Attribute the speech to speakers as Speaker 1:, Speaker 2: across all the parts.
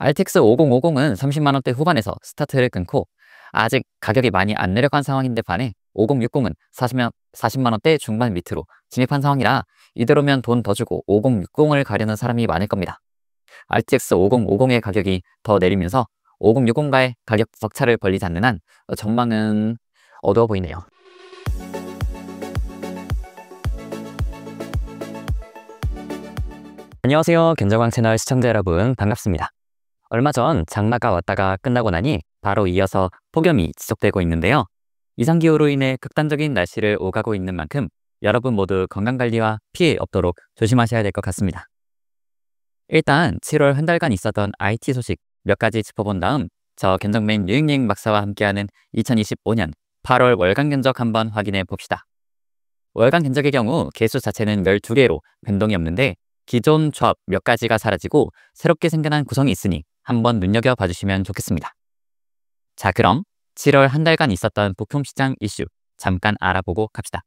Speaker 1: RTX 5050은 30만 원대 후반에서 스타트를 끊고 아직 가격이 많이 안 내려간 상황인데 반해 5060은 40만 원대 중반 밑으로 진입한 상황이라 이대로면 돈 더 주고 5060을 가려는 사람이 많을 겁니다. RTX 5050의 가격이 더 내리면서 5060과의 가격 격차를 벌리지 않는 한 전망은 어두워 보이네요. 안녕하세요. 견적왕 채널 시청자 여러분, 반갑습니다. 얼마 전 장마가 왔다가 끝나고 나니 바로 이어서 폭염이 지속되고 있는데요. 이상기후로 인해 극단적인 날씨를 오가고 있는 만큼 여러분 모두 건강관리와 피해 없도록 조심하셔야 될 것 같습니다. 일단 7월 한 달간 있었던 IT 소식 몇 가지 짚어본 다음 저 견적맨 유익여행 박사와 함께하는 2025년 8월 월간 견적 한번 확인해 봅시다. 월간 견적의 경우 개수 자체는 12개로 변동이 없는데 기존 조합 몇 가지가 사라지고 새롭게 생겨난 구성이 있으니 한번 눈여겨봐 주시면 좋겠습니다. 자, 그럼 7월 한 달간 있었던 부품시장 이슈 잠깐 알아보고 갑시다.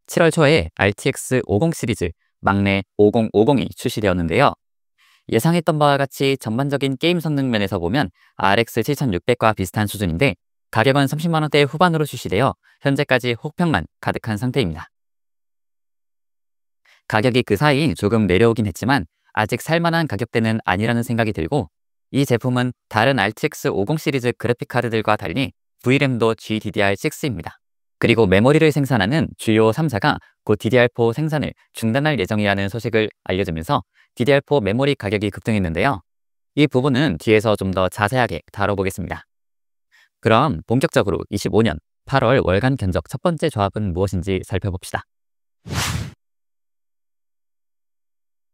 Speaker 1: 7월 초에 RTX 50 시리즈 막내 5050이 출시되었는데요. 예상했던 바와 같이 전반적인 게임 성능 면에서 보면 RX 7600과 비슷한 수준인데 가격은 30만 원대 후반으로 출시되어 현재까지 혹평만 가득한 상태입니다. 가격이 그 사이 조금 내려오긴 했지만 아직 살만한 가격대는 아니라는 생각이 들고 이 제품은 다른 RTX 50 시리즈 그래픽카드들과 달리 VRAM도 GDDR6입니다. 그리고 메모리를 생산하는 주요 3사가 곧 DDR4 생산을 중단할 예정이라는 소식을 알려주면서 DDR4 메모리 가격이 급등했는데요. 이 부분은 뒤에서 좀 더 자세하게 다뤄보겠습니다. 그럼 본격적으로 25년 8월 월간 견적 첫 번째 조합은 무엇인지 살펴봅시다.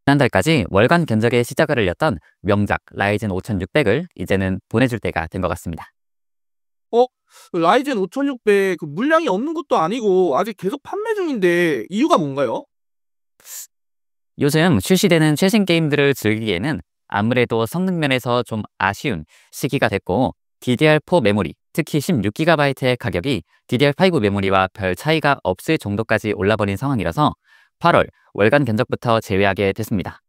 Speaker 1: 지난달까지 월간 견적의 시작을 알렸던 명작 라이젠 5600을 이제는 보내줄 때가 된 것 같습니다.
Speaker 2: 라이젠 5600 물량이 없는 것도 아니고 아직 계속 판매 중인데 이유가 뭔가요?
Speaker 1: 요즘 출시되는 최신 게임들을 즐기기에는 아무래도 성능 면에서 좀 아쉬운 시기가 됐고 DDR4 메모리, 특히 16GB의 가격이 DDR5 메모리와 별 차이가 없을 정도까지 올라버린 상황이라서 8월 월간 견적부터 제외하게 됐습니다.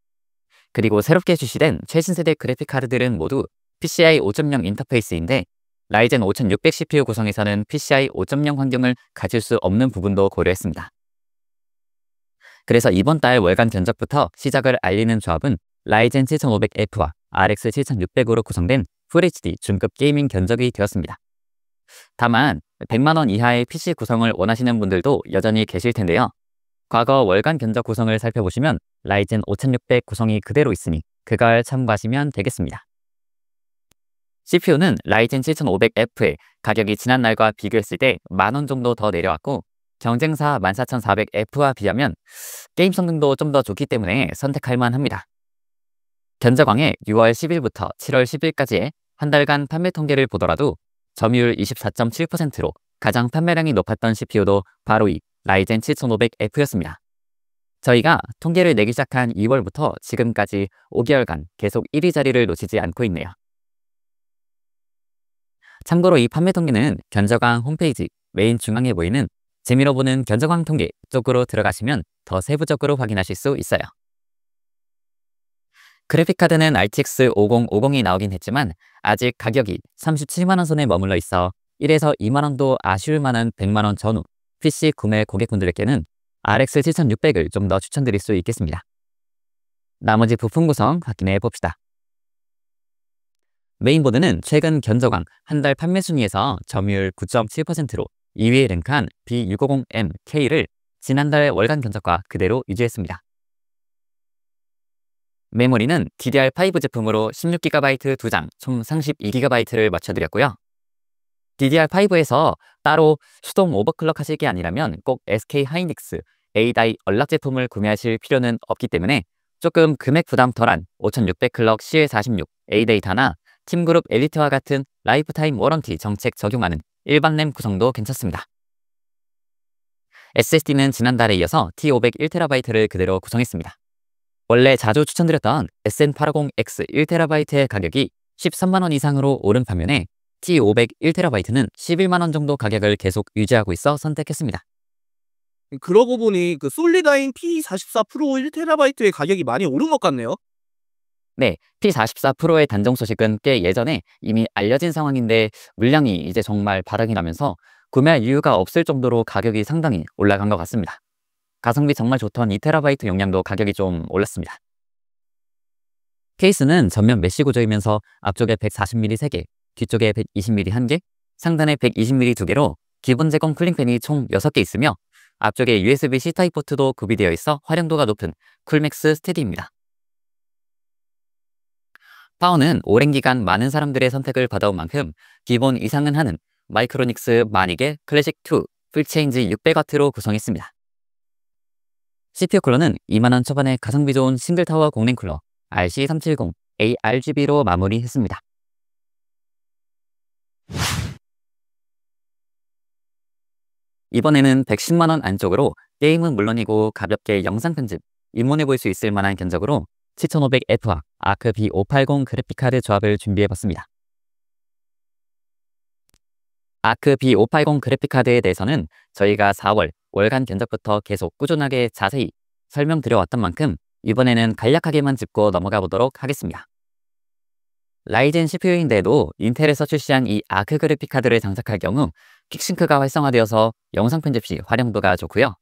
Speaker 1: 그리고 새롭게 출시된 최신 세대 그래픽카드들은 모두 PCI 5.0 인터페이스인데 라이젠 5600 CPU 구성에서는 PCI 5.0 환경을 가질 수 없는 부분도 고려했습니다. 그래서 이번 달 월간 견적부터 시작을 알리는 조합은 라이젠 7500F와 RX 7600으로 구성된 FHD 중급 게이밍 견적이 되었습니다. 다만 100만 원 이하의 PC 구성을 원하시는 분들도 여전히 계실 텐데요. 과거 월간 견적 구성을 살펴보시면 라이젠 5600 구성이 그대로 있으니 그걸 참고하시면 되겠습니다. CPU는 라이젠 7500F의 가격이 지난날과 비교했을 때 만원 정도 더 내려왔고 경쟁사 14400F와 비하면 게임 성능도 좀 더 좋기 때문에 선택할 만합니다. 견적왕의 6월 10일부터 7월 10일까지의 한 달간 판매 통계를 보더라도 점유율 24.7%로 가장 판매량이 높았던 CPU도 바로 이 라이젠 7500F였습니다. 저희가 통계를 내기 시작한 2월부터 지금까지 5개월간 계속 1위 자리를 놓치지 않고 있네요. 참고로 이 판매 통계는 견적왕 홈페이지 메인 중앙에 보이는 재미로 보는 견적왕 통계 쪽으로 들어가시면 더 세부적으로 확인하실 수 있어요. 그래픽카드는 RTX 5050이 나오긴 했지만 아직 가격이 37만 원 선에 머물러 있어 1에서 2만 원도 아쉬울 만한 100만 원 전후 PC 구매 고객분들께는 RX 7600을 좀 더 추천드릴 수 있겠습니다. 나머지 부품 구성 확인해 봅시다. 메인보드는 최근 견적왕 한 달 판매 순위에서 점유율 9.7%로 2위에 랭크한 B650MK를 지난달 월간 견적과 그대로 유지했습니다. 메모리는 DDR5 제품으로 16GB 2장 총 32GB를 맞춰드렸고요. DDR5에서 따로 수동 오버클럭 하실 게 아니라면 꼭 SK 하이닉스 A-die 언락 제품을 구매하실 필요는 없기 때문에 조금 금액 부담 덜한 5600 클럭 CL46 A-data나 팀그룹 엘리트와 같은 라이프타임 워런티 정책 적용하는 일반 램 구성도 괜찮습니다. SSD는 지난달에 이어서 T500 1TB를 그대로 구성했습니다. 원래 자주 추천드렸던 SN850X 1TB의 가격이 13만 원 이상으로 오른 반면에 T500 1TB는 11만 원 정도 가격을 계속 유지하고 있어 선택했습니다.
Speaker 2: 그러고 보니 솔리다인 P44 프로 1TB의 가격이 많이 오른 것 같네요.
Speaker 1: 네, P44 프로의 단종 소식은 꽤 예전에 이미 알려진 상황인데 물량이 이제 정말 바닥이 나면서 구매할 이유가 없을 정도로 가격이 상당히 올라간 것 같습니다. 가성비 정말 좋던 2TB 용량도 가격이 좀 올랐습니다. 케이스는 전면 메쉬 구조이면서 앞쪽에 140mm 3개, 뒤쪽에 120mm 1개, 상단에 120mm 2개로 기본 제공 쿨링팬이 총 6개 있으며 앞쪽에 USB-C 타입 포트도 구비되어 있어 활용도가 높은 쿨맥스 스테디입니다. 파워는 오랜 기간 많은 사람들의 선택을 받아온 만큼 기본 이상은 하는 마이크로닉스 마닉의 클래식2 풀체인지 600W로 구성했습니다. CPU 쿨러는 2만원 초반의 가성비 좋은 싱글타워 공랭 쿨러 RC370 ARGB로 마무리했습니다. 이번에는 110만원 안쪽으로 게임은 물론이고 가볍게 영상 편집, 입문해 볼 수 있을 만한 견적으로 7500F와 아크 B580 그래픽카드 조합을 준비해봤습니다. 아크 B580 그래픽카드에 대해서는 저희가 4월 월간 견적부터 계속 꾸준하게 자세히 설명드려왔던 만큼 이번에는 간략하게만 짚고 넘어가 보도록 하겠습니다. 라이젠 CPU인데도 인텔에서 출시한 이 아크 그래픽카드를 장착할 경우 퀵싱크가 활성화되어서 영상 편집 시 활용도가 좋고요.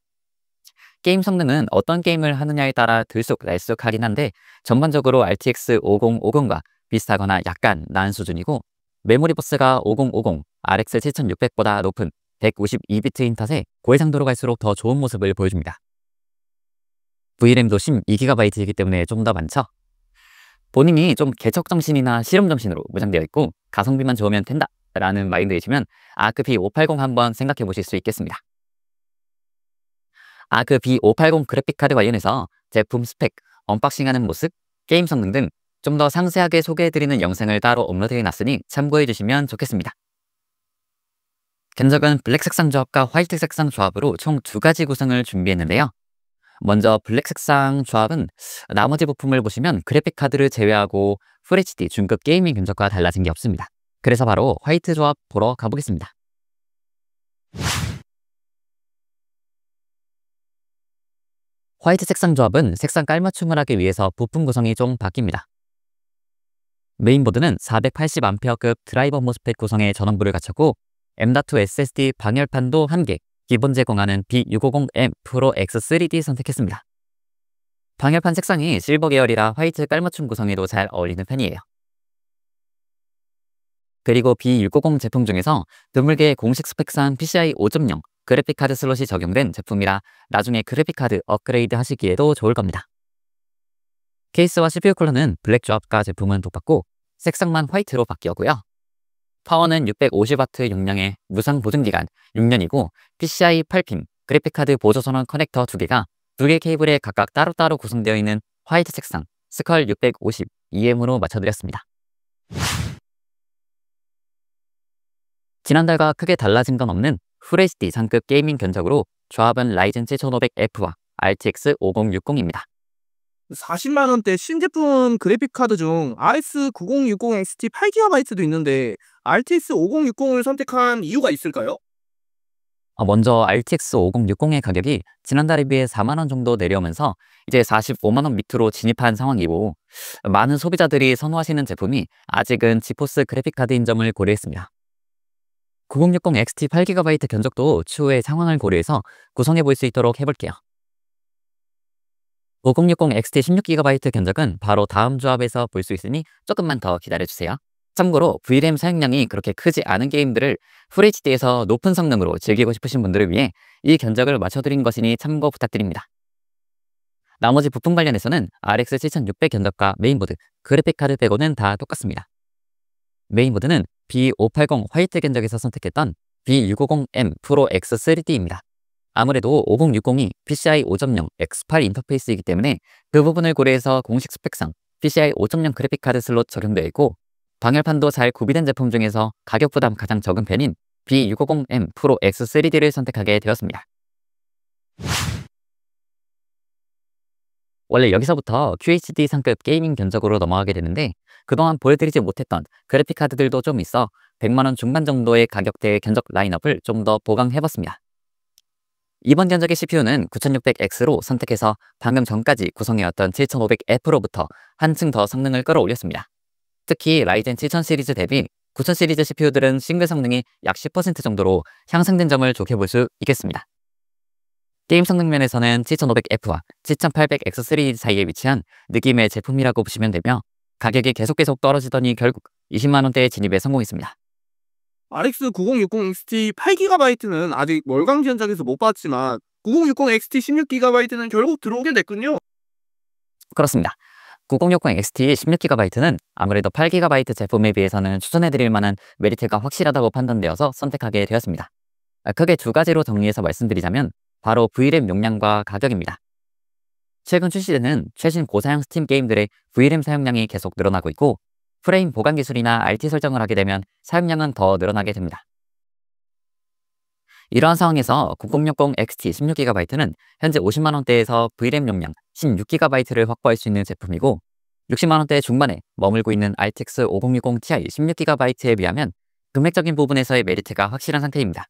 Speaker 1: 게임 성능은 어떤 게임을 하느냐에 따라 들쑥날쑥하긴 한데 전반적으로 RTX 5050과 비슷하거나 약간 나은 수준이고 메모리 버스가 5050, RX 7600보다 높은 152비트인 탓에 고해상도로 갈수록 더 좋은 모습을 보여줍니다. VRAM도 12GB이기 때문에 좀 더 많죠? 본인이 좀 개척정신이나 실험정신으로 무장되어 있고 가성비만 좋으면 된다 라는 마인드이시면 아크 B580 한번 생각해 보실 수 있겠습니다. 아크 B580 그래픽카드 관련해서 제품 스펙, 언박싱하는 모습, 게임 성능 등 좀 더 상세하게 소개해드리는 영상을 따로 업로드해놨으니 참고해주시면 좋겠습니다. 견적은 블랙 색상 조합과 화이트 색상 조합으로 총 2가지 구성을 준비했는데요. 먼저 블랙 색상 조합은 나머지 부품을 보시면 그래픽카드를 제외하고 FHD 중급 게이밍 견적과 달라진 게 없습니다. 그래서 바로 화이트 조합 보러 가보겠습니다. 화이트 색상 조합은 색상 깔맞춤을 하기 위해서 부품 구성이 좀 바뀝니다. 메인보드는 480A급 드라이버 모스펫 구성의 전원부를 갖췄고 M.2 SSD 방열판도 1개, 기본 제공하는 B650M 프로 X3D 선택했습니다. 방열판 색상이 실버 계열이라 화이트 깔맞춤 구성에도 잘 어울리는 편이에요. 그리고 B650 제품 중에서 드물게 공식 스펙상 PCI 5.0 그래픽카드 슬롯이 적용된 제품이라 나중에 그래픽카드 업그레이드 하시기에도 좋을 겁니다. 케이스와 CPU 쿨러는 블랙 조합과 제품은 똑같고 색상만 화이트로 바뀌었고요. 파워는 650W 용량의 무상 보증기간 6년이고 PCI 8핀 그래픽카드 보조선원 커넥터 2개가 2개 케이블에 각각 따로따로 구성되어 있는 화이트 색상 스컬 650 EM으로 맞춰드렸습니다. 지난달과 크게 달라진 건 없는 FHD 상급 게이밍 견적으로 조합은 라이젠 7500F와 RTX 5060입니다.
Speaker 2: 40만원대 신제품 그래픽카드 중 RX 9060 XT 8GB도 있는데 RTX 5060을 선택한 이유가 있을까요?
Speaker 1: 먼저 RTX 5060의 가격이 지난달에 비해 4만원 정도 내려오면서 이제 45만원 밑으로 진입한 상황이고 많은 소비자들이 선호하시는 제품이 아직은 지포스 그래픽카드인 점을 고려했습니다. 9060 XT 8GB 견적도 추후의 상황을 고려해서 구성해 볼 수 있도록 해볼게요. 5060 XT 16GB 견적은 바로 다음 조합에서 볼 수 있으니 조금만 더 기다려주세요. 참고로 VRAM 사용량이 그렇게 크지 않은 게임들을 FHD에서 높은 성능으로 즐기고 싶으신 분들을 위해 이 견적을 맞춰드린 것이니 참고 부탁드립니다. 나머지 부품 관련해서는 RX 7600 견적과 메인보드, 그래픽카드 빼고는 다 똑같습니다. 메인보드는 B580 화이트 견적에서 선택했던 B650M 프로 X3D입니다. 아무래도 5060이 PCI 5.0 X8 인터페이스이기 때문에 그 부분을 고려해서 공식 스펙상 PCI 5.0 그래픽카드 슬롯 적용되어 있고 방열판도 잘 구비된 제품 중에서 가격 부담 가장 적은 편인 B650M 프로 X3D를 선택하게 되었습니다. 원래 여기서부터 QHD 상급 게이밍 견적으로 넘어가게 되는데 그동안 보여드리지 못했던 그래픽카드들도 좀 있어 100만원 중반 정도의 가격대의 견적 라인업을 좀 더 보강해봤습니다. 이번 견적의 CPU는 9600X로 선택해서 방금 전까지 구성해왔던 7500F로부터 한층 더 성능을 끌어올렸습니다. 특히 라이젠 7000 시리즈 대비 9000 시리즈 CPU들은 싱글 성능이 약 10% 정도로 향상된 점을 좋게 볼 수 있겠습니다. 게임 성능 면에서는 7500F와 7800X3 사이에 위치한 느낌의 제품이라고 보시면 되며, 가격이 계속 떨어지더니 결국 20만원대에 진입에 성공했습니다.
Speaker 2: RX 9060 XT 8GB는 아직 월광 견적에서 못 봤지만 9060 XT 16GB는 결국 들어오게 됐군요.
Speaker 1: 그렇습니다. 9060 XT 16GB는 아무래도 8GB 제품에 비해서는 추천해드릴 만한 메리트가 확실하다고 판단되어서 선택하게 되었습니다. 크게 두 가지로 정리해서 말씀드리자면 바로 VRAM 용량과 가격입니다. 최근 출시되는 최신 고사양 스팀 게임들의 VRAM 사용량이 계속 늘어나고 있고, 프레임 보관 기술이나 RT 설정을 하게 되면 사용량은 더 늘어나게 됩니다. 이러한 상황에서 9060 XT 16GB는 현재 50만원대에서 VRAM 용량 16GB를 확보할 수 있는 제품이고, 60만원대 중반에 머물고 있는 RTX 5060 Ti 16GB에 비하면 금액적인 부분에서의 메리트가 확실한 상태입니다.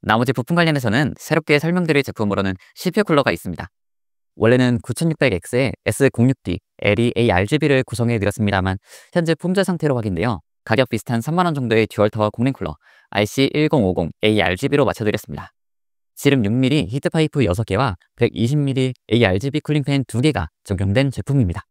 Speaker 1: 나머지 부품 관련해서는 새롭게 설명드릴 제품으로는 CPU 쿨러가 있습니다. 원래는 9600X에 S06D LEARGB를 구성해드렸습니다만 현재 품절 상태로 확인되어 가격 비슷한 3만원 정도의 듀얼타워 공랭 쿨러 RC1050 ARGB로 맞춰드렸습니다. 지름 6mm 히트파이프 6개와 120mm ARGB 쿨링팬 2개가 적용된 제품입니다.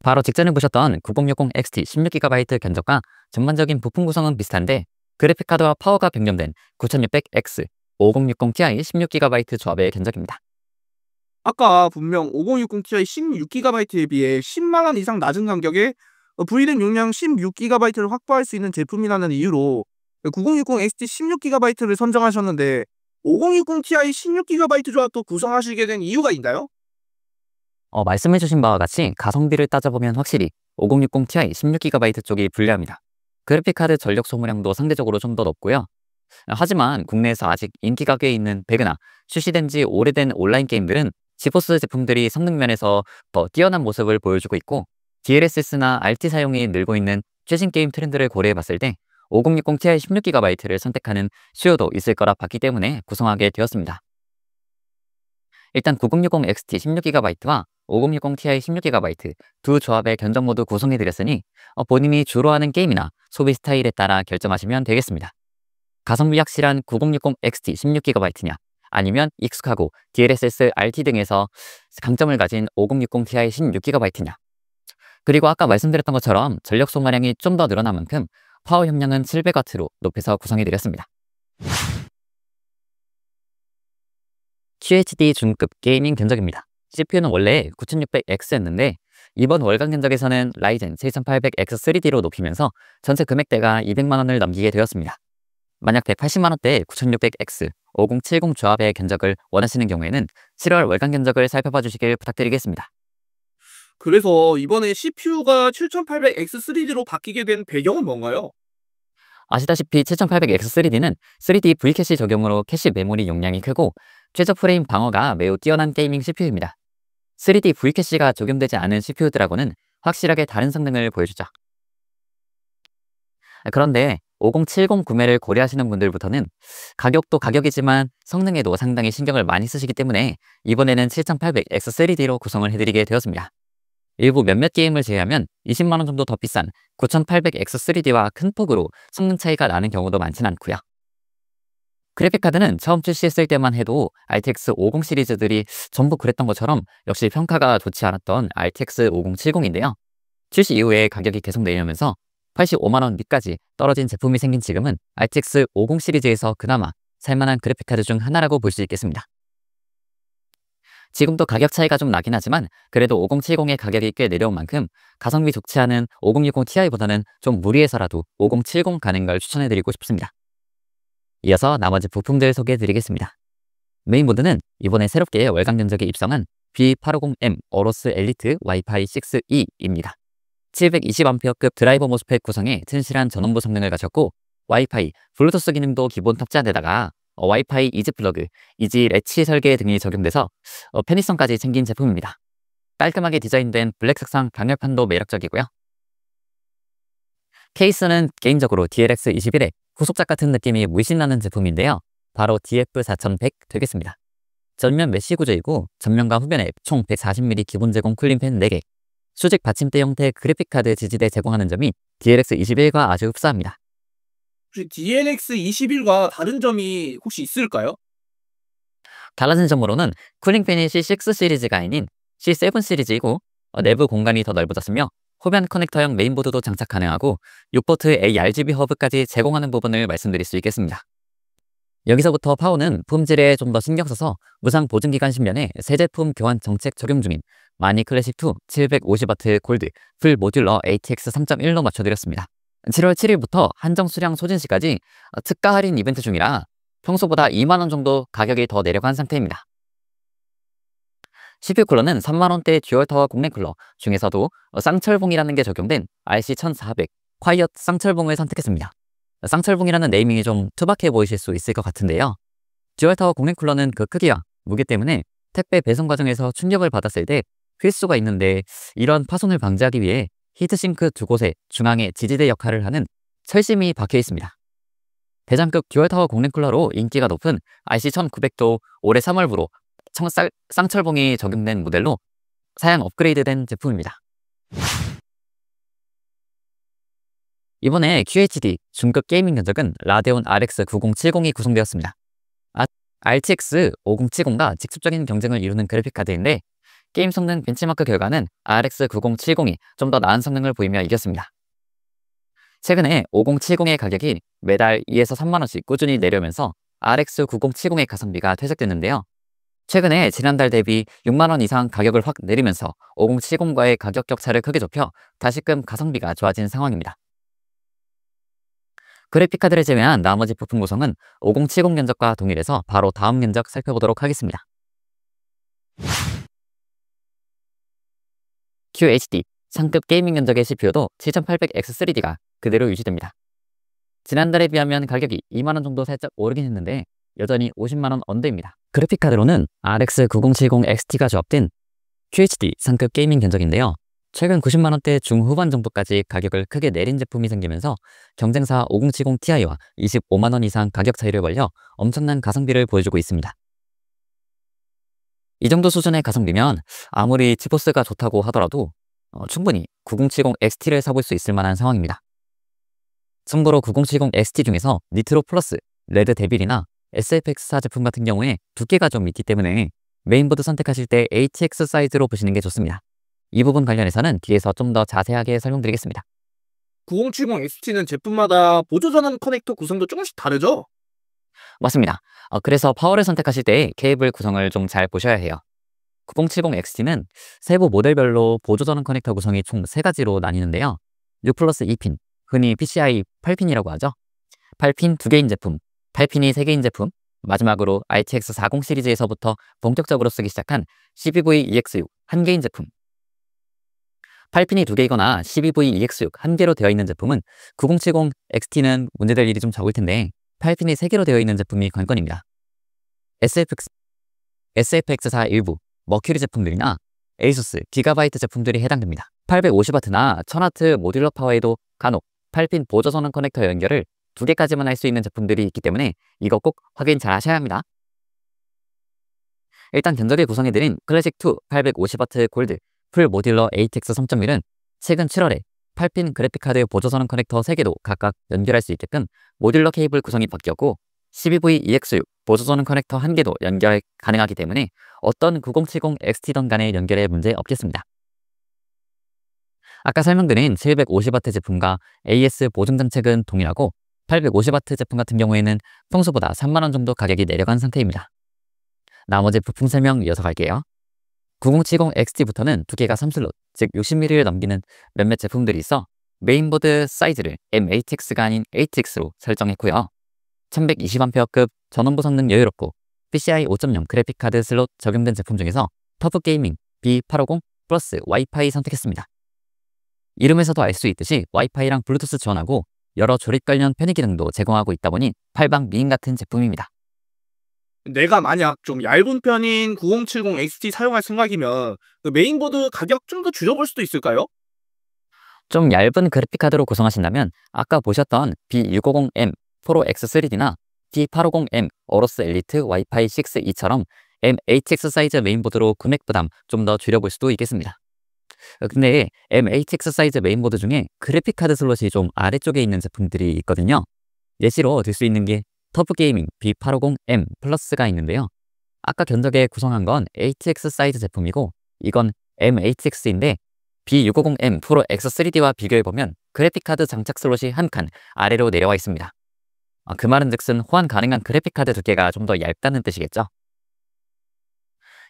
Speaker 1: 바로 직전에 보셨던 9060 XT 16GB 견적과 전반적인 부품 구성은 비슷한데, 그래픽카드와 파워가 변경된 9600X 5060 Ti 16GB 조합의 견적입니다.
Speaker 2: 아까 분명 5060 Ti 16GB에 비해 10만원 이상 낮은 가격에 VRAM 용량 16GB를 확보할 수 있는 제품이라는 이유로 9060 XT 16GB를 선정하셨는데 5060 Ti 16GB 조합도 구성하시게 된 이유가 있나요?
Speaker 1: 말씀해주신 바와 같이 가성비를 따져보면 확실히 5060 Ti 16GB 쪽이 불리합니다. 그래픽카드 전력 소모량도 상대적으로 좀 더 높고요. 하지만 국내에서 아직 인기가 꽤 있는 배그나 출시된 지 오래된 온라인 게임들은 지포스 제품들이 성능 면에서 더 뛰어난 모습을 보여주고 있고, DLSS나 RT 사용이 늘고 있는 최신 게임 트렌드를 고려해봤을 때 5060 Ti 16GB를 선택하는 수요도 있을 거라 봤기 때문에 구성하게 되었습니다. 일단 9060 XT 16GB와 5060 Ti 16GB 두 조합의 견적 모두 구성해드렸으니 본인이 주로 하는 게임이나 소비 스타일에 따라 결정하시면 되겠습니다. 가성비 확실한 9060 XT 16GB냐, 아니면 익숙하고 DLSS, RT 등에서 강점을 가진 5060 Ti 16GB냐. 그리고 아까 말씀드렸던 것처럼 전력 소모량이 좀 더 늘어난 만큼 파워 협량은 700W로 높여서 구성해드렸습니다. QHD 중급 게이밍 견적입니다. CPU는 원래 9600X였는데 이번 월간 견적에서는 라이젠 7800X3D로 높이면서 전체 금액대가 200만원을 넘기게 되었습니다. 만약 180만원대의 9600X 5070 조합의 견적을 원하시는 경우에는 7월 월간 견적을 살펴봐 주시길 부탁드리겠습니다.
Speaker 2: 그래서 이번에 CPU가 7800X3D로 바뀌게 된 배경은 뭔가요?
Speaker 1: 아시다시피 7800X3D는 3D V캐시 적용으로 캐시 메모리 용량이 크고 최저 프레임 방어가 매우 뛰어난 게이밍 CPU입니다. 3D V캐시가 적용되지 않은 CPU들하고는 확실하게 다른 성능을 보여주죠. 그런데 5070 구매를 고려하시는 분들부터는 가격도 가격이지만 성능에도 상당히 신경을 많이 쓰시기 때문에 이번에는 7800X3D로 구성을 해드리게 되었습니다. 일부 몇몇 게임을 제외하면 20만원 정도 더 비싼 9800X3D와 큰 폭으로 성능 차이가 나는 경우도 많진 않고요. 그래픽카드는 처음 출시했을 때만 해도 RTX 50 시리즈들이 전부 그랬던 것처럼 역시 평가가 좋지 않았던 RTX 5070인데요. 출시 이후에 가격이 계속 내리면서 85만원 밑까지 떨어진 제품이 생긴 지금은 RTX 50 시리즈에서 그나마 살만한 그래픽카드 중 하나라고 볼 수 있겠습니다. 지금도 가격 차이가 좀 나긴 하지만 그래도 5070의 가격이 꽤 내려온 만큼 가성비 좋지 않은 5060 Ti보다는 좀 무리해서라도 5070 가는 걸 추천해드리고 싶습니다. 이어서 나머지 부품들 소개해드리겠습니다. 메인보드는 이번에 새롭게 월간 견적에 입성한 B850M 어로스 엘리트 와이파이 6E입니다. 720A급 드라이버 모스펫 구성에 튼실한 전원부 성능을 가졌고 와이파이, 블루투스 기능도 기본 탑재한데다가 와이파이 이지 플러그, 이지 레치 설계 등이 적용돼서 편의성까지 챙긴 제품입니다. 깔끔하게 디자인된 블랙 색상 강렬판도 매력적이고요. 케이스는 개인적으로 DLX21에 후속작 같은 느낌이 물씬 나는 제품인데요. 바로 DF4100 되겠습니다. 전면 메쉬 구조이고 전면과 후면에 총 140mm 기본 제공 쿨링팬 4개, 수직 받침대 형태 그래픽카드 지지대 제공하는 점이 DLX21과 아주 흡사합니다.
Speaker 2: 혹시 DLX21과 다른 점이 혹시 있을까요?
Speaker 1: 달라진 점으로는 쿨링팬이 C6 시리즈가 아닌 C7 시리즈이고 내부 공간이 더 넓어졌으며 후면 커넥터형 메인보드도 장착 가능하고 6포트 ARGB 허브까지 제공하는 부분을 말씀드릴 수 있겠습니다. 여기서부터 파워는 품질에 좀 더 신경 써서 무상 보증기간 10년에 새 제품 교환 정책 적용 중인 마니 클래식2 750W 골드 풀 모듈러 ATX 3.1로 맞춰드렸습니다. 7월 7일부터 한정 수량 소진 시까지 특가 할인 이벤트 중이라 평소보다 2만원 정도 가격이 더 내려간 상태입니다. CPU 쿨러는 3만원대 듀얼타워 국내 쿨러 중에서도 쌍철봉이라는 게 적용된 RC1400 콰이엇 쌍철봉을 선택했습니다. 쌍철봉이라는 네이밍이 좀 투박해 보이실 수 있을 것 같은데요. 듀얼타워 국내 쿨러는 그 크기와 무게 때문에 택배 배송 과정에서 충격을 받았을 때 휠수가 있는데, 이런 파손을 방지하기 위해 히트싱크 두 곳에 중앙에 지지대 역할을 하는 철심이 박혀 있습니다. 대장급 듀얼타워 국내 쿨러로 인기가 높은 RC1900도 올해 3월부로 쌍철봉이 적용된 모델로 사양 업그레이드된 제품입니다. 이번에 QHD 중급 게이밍 견적은 라데온 RX 9070이 구성되었습니다. RTX 5070과 직접적인 경쟁을 이루는 그래픽카드인데, 게임 성능 벤치마크 결과는 RX 9070이 좀 더 나은 성능을 보이며 이겼습니다. 최근에 5070의 가격이 매달 2에서 3만원씩 꾸준히 내려오면서 RX 9070의 가성비가 퇴색됐는데요. 최근에 지난달 대비 6만원 이상 가격을 확 내리면서 5070과의 가격 격차를 크게 좁혀 다시금 가성비가 좋아진 상황입니다. 그래픽카드를 제외한 나머지 부품 구성은 5070 견적과 동일해서 바로 다음 견적 살펴보도록 하겠습니다. QHD 상급 게이밍 견적의 CPU도 7800X3D가 그대로 유지됩니다. 지난달에 비하면 가격이 2만원 정도 살짝 오르긴 했는데 여전히 50만원 언더입니다. 그래픽카드로는 RX 9070 XT가 조합된 QHD 상급 게이밍 견적인데요. 최근 90만원대 중후반 정도까지 가격을 크게 내린 제품이 생기면서 경쟁사 5070 Ti와 25만원 이상 가격 차이를 벌려 엄청난 가성비를 보여주고 있습니다. 이 정도 수준의 가성비면 아무리 지포스가 좋다고 하더라도 충분히 9070 XT를 사볼 수 있을 만한 상황입니다. 참고로 9070 XT 중에서 니트로 플러스, 레드 데빌이나 SFX4 제품 같은 경우에 두께가 좀 있기 때문에 메인보드 선택하실 때 ATX 사이즈로 보시는 게 좋습니다. 이 부분 관련해서는 뒤에서 좀 더 자세하게 설명드리겠습니다.
Speaker 2: 9070 XT는 제품마다 보조전원 커넥터 구성도 조금씩 다르죠?
Speaker 1: 맞습니다. 그래서 파워를 선택하실 때 케이블 구성을 좀 잘 보셔야 해요. 9070 XT는 세부 모델별로 보조전원 커넥터 구성이 총 3가지로 나뉘는데요. 6+2핀, 흔히 PCI 8핀이라고 하죠. 8핀 2개인 제품, 8핀이 3개인 제품, 마지막으로 RTX 40 시리즈에서부터 본격적으로 쓰기 시작한 CBV-EX6 1개인 제품. 8핀이 2개이거나 CBV-EX6 1개로 되어 있는 제품은 9070 XT는 문제될 일이 좀 적을 텐데 8핀이 3개로 되어 있는 제품이 관건입니다. SFX4 일부, 머큐리 제품들이나 에이수스, 기가바이트 제품들이 해당됩니다. 850W나 1000W 모듈러 파워에도 간혹 8핀 보조전원 커넥터 연결을 2개까지만 할 수 있는 제품들이 있기 때문에 이거 꼭 확인 잘 하셔야 합니다. 일단 견적에 구성해드린 클래식2 850W 골드 풀 모듈러 ATX 3.1은 최근 7월에 8핀 그래픽카드 보조전원 커넥터 3개도 각각 연결할 수 있게끔 모듈러 케이블 구성이 바뀌었고 CBV-EX6 보조전원 커넥터 1개도 연결 가능하기 때문에 어떤 9070 XT든 간의 연결에 문제 없겠습니다. 아까 설명드린 750W 제품과 AS 보증 장책은 동일하고 850W 제품 같은 경우에는 평소보다 3만원 정도 가격이 내려간 상태입니다. 나머지 부품 설명 이어서 갈게요. 9070 XT부터는 두께가 3슬롯, 즉 60mm를 넘기는 몇몇 제품들이 있어 메인보드 사이즈를 MATX가 아닌 ATX로 설정했고요. 1120A급 전원부 성능 여유롭고 PCI 5.0 그래픽카드 슬롯 적용된 제품 중에서 터프 게이밍 B850 플러스 와이파이 선택했습니다. 이름에서도 알 수 있듯이 와이파이랑 블루투스 지원하고 여러 조립 관련 편의 기능도 제공하고 있다 보니 팔방 미인 같은 제품입니다.
Speaker 2: 내가 만약 좀 얇은 편인 9070 XT 사용할 생각이면 그 메인보드 가격 좀 더 줄여볼 수도 있을까요?
Speaker 1: 좀 얇은 그래픽카드로 구성하신다면 아까 보셨던 B650M 프로 X3D나 D850M 어로스 엘리트 와이파이 6E처럼 M8X 사이즈 메인보드로 금액 부담 좀 더 줄여볼 수도 있겠습니다. 근데 M8X 사이즈 메인보드 중에 그래픽카드 슬롯이 좀 아래쪽에 있는 제품들이 있거든요. 예시로 들 수 있는 게 터프게이밍 B850M 플러스가 있는데요. 아까 견적에 구성한 건 ATX 사이즈 제품이고 이건 M8X인데 B650M 프로 X3D와 비교해보면 그래픽카드 장착 슬롯이 한 칸 아래로 내려와 있습니다. 그 말은 즉슨 호환 가능한 그래픽카드 두께가 좀 더 얇다는 뜻이겠죠.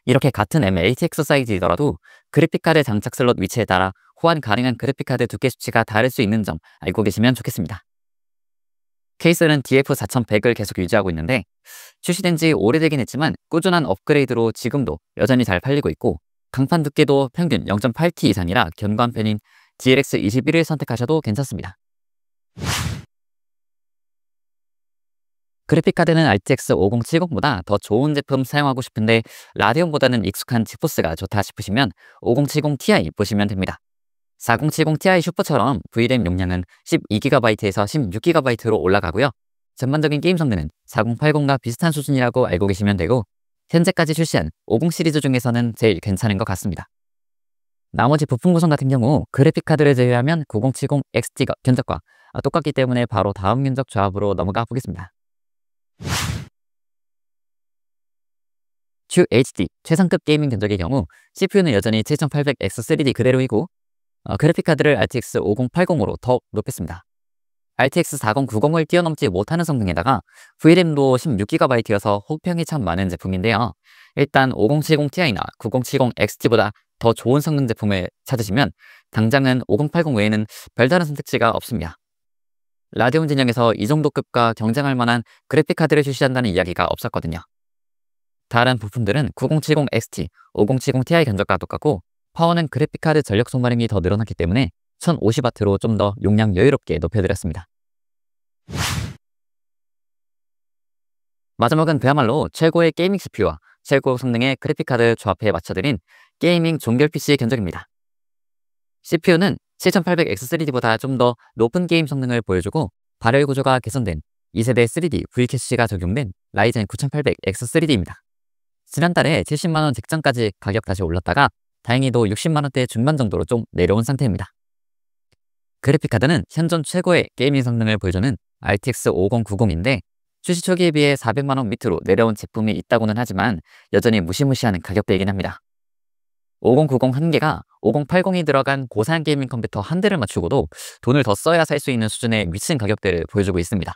Speaker 1: 이렇게 같은 M8X 사이즈이더라도 그래픽카드 장착 슬롯 위치에 따라 호환 가능한 그래픽카드 두께 수치가 다를 수 있는 점 알고 계시면 좋겠습니다. 케이스는 DF4100을 계속 유지하고 있는데 출시된 지 오래되긴 했지만 꾸준한 업그레이드로 지금도 여전히 잘 팔리고 있고 강판 두께도 평균 0.8T 이상이라 견고한 편인 GLX21을 선택하셔도 괜찮습니다. 그래픽카드는 RTX 5070보다 더 좋은 제품 사용하고 싶은데 라데온보다는 익숙한 지포스가 좋다 싶으시면 5070ti 보시면 됩니다. 4070ti 슈퍼처럼 VRAM 용량은 12GB에서 16GB로 올라가고요. 전반적인 게임 성능은 4080과 비슷한 수준이라고 알고 계시면 되고 현재까지 출시한 50 시리즈 중에서는 제일 괜찮은 것 같습니다. 나머지 부품 구성 같은 경우 그래픽카드를 제외하면 9070 XT 견적과 똑같기 때문에 바로 다음 견적 조합으로 넘어가 보겠습니다. QHD 최상급 게이밍 견적의 경우 CPU는 여전히 7800X3D 그대로이고 그래픽카드를 RTX 5080으로 더 높였습니다. RTX 4090을 뛰어넘지 못하는 성능에다가 VRAM도 16GB여서 호평이 참 많은 제품인데요. 일단 5070ti나 9070XT보다 더 좋은 성능 제품을 찾으시면 당장은 5080 외에는 별다른 선택지가 없습니다. 라데온 진영에서 이 정도 급과 경쟁할 만한 그래픽카드를 출시한다는 이야기가 없었거든요. 다른 부품들은 9070XT, 5070ti 견적과 똑같고 파워는 그래픽카드 전력 소모량이 더 늘어났기 때문에 1050W로 좀 더 용량 여유롭게 높여드렸습니다. 마지막은 그야말로 최고의 게이밍 CPU와 최고 성능의 그래픽카드 조합에 맞춰드린 게이밍 종결 PC 견적입니다. CPU는 7800X3D보다 좀 더 높은 게임 성능을 보여주고 발열 구조가 개선된 2세대 3D V캐시가 적용된 라이젠 9800X3D입니다. 지난달에 70만원 직전까지 가격 다시 올랐다가 다행히도 60만원대 중반 정도로 좀 내려온 상태입니다. 그래픽카드는 현존 최고의 게이밍 성능을 보여주는 RTX 5090인데 출시 초기에 비해 400만원 밑으로 내려온 제품이 있다고는 하지만 여전히 무시무시한 가격대이긴 합니다. 5090 한 개가 5080이 들어간 고사양 게이밍 컴퓨터 한 대를 맞추고도 돈을 더 써야 살 수 있는 수준의 미친 가격대를 보여주고 있습니다.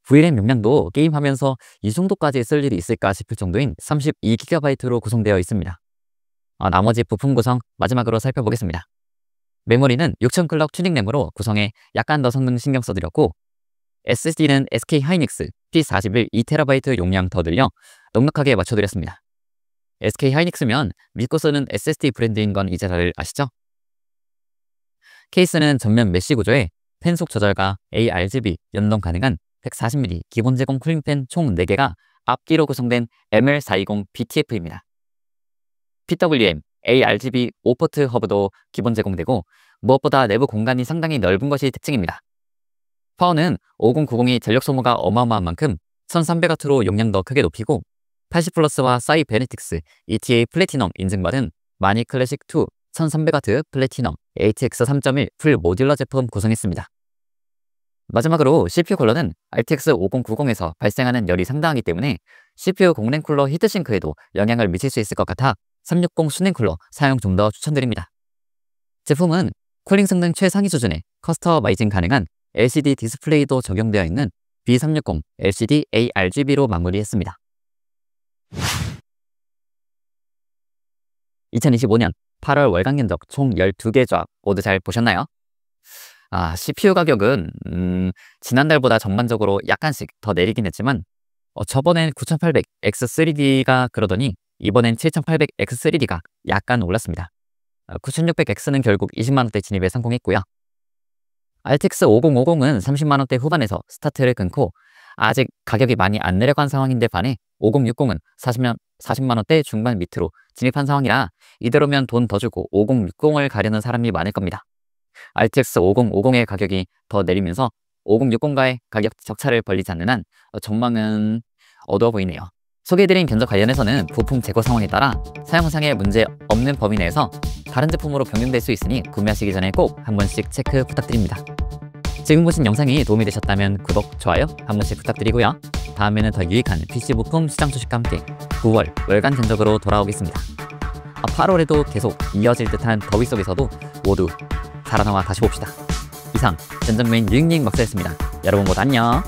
Speaker 1: VRAM 용량도 게임하면서 이 정도까지 쓸 일이 있을까 싶을 정도인 32GB로 구성되어 있습니다. 나머지 부품 구성 마지막으로 살펴보겠습니다. 메모리는 6000 클럭 튜닝 램으로 구성해 약간 더 성능 신경 써드렸고 SSD는 SK 하이닉스 P41 2TB 용량 더 늘려 넉넉하게 맞춰드렸습니다. SK 하이닉스면 믿고 쓰는 SSD 브랜드인 건 이제 다들 아시죠? 케이스는 전면 메쉬 구조에 펜속 조절과 ARGB 연동 가능한 140mm 기본 제공 쿨링팬 총 4개가 앞뒤로 구성된 ML420 BTF입니다. PWM, ARGB 5포트 허브도 기본 제공되고 무엇보다 내부 공간이 상당히 넓은 것이 특징입니다. 파워는 5090이 전력 소모가 어마어마한 만큼 1300W로 용량 더 크게 높이고 80플러스와 사이베네틱스 ETA 플래티넘 인증받은 마니 클래식 2 1300W 플래티넘 ATX 3.1 풀 모듈러 제품 구성했습니다. 마지막으로 CPU 쿨러는 RTX 5090에서 발생하는 열이 상당하기 때문에 CPU 공랭 쿨러 히트싱크에도 영향을 미칠 수 있을 것 같아 360 수냉 쿨러 사용 좀 더 추천드립니다. 제품은 쿨링 성능 최상위 수준의 커스터마이징 가능한 LCD 디스플레이도 적용되어 있는 B360 LCD ARGB로 마무리했습니다. 2025년 8월 월간 견적 총 12개 조합 모두 잘 보셨나요? CPU 가격은 지난달보다 전반적으로 약간씩 더 내리긴 했지만 저번엔 9800X3D가 그러더니 이번엔 7800X3D가 약간 올랐습니다. 9600X는 결국 20만원대 진입에 성공했고요. RTX 5050은 30만원대 후반에서 스타트를 끊고 아직 가격이 많이 안 내려간 상황인데 반해 5060은 40만원대 중반 밑으로 진입한 상황이라 이대로면 돈 더 주고 5060을 가려는 사람이 많을 겁니다. RTX 5050의 가격이 더 내리면서 5060과의 가격 격차를 벌리지 않는 한 전망은 어두워 보이네요. 소개해드린 견적 관련해서는 부품 재고 상황에 따라 사용상에 문제 없는 범위 내에서 다른 제품으로 변경될 수 있으니 구매하시기 전에 꼭 한 번씩 체크 부탁드립니다. 지금 보신 영상이 도움이 되셨다면 구독, 좋아요 한 번씩 부탁드리고요. 다음에는 더 유익한 PC 부품 시장 소식과 함께 9월 월간 견적으로 돌아오겠습니다. 8월에도 계속 이어질 듯한 더위 속에서도 모두 살아남아 다시 봅시다. 이상 전정맨 유익님 박사였습니다. 여러분 모두 안녕.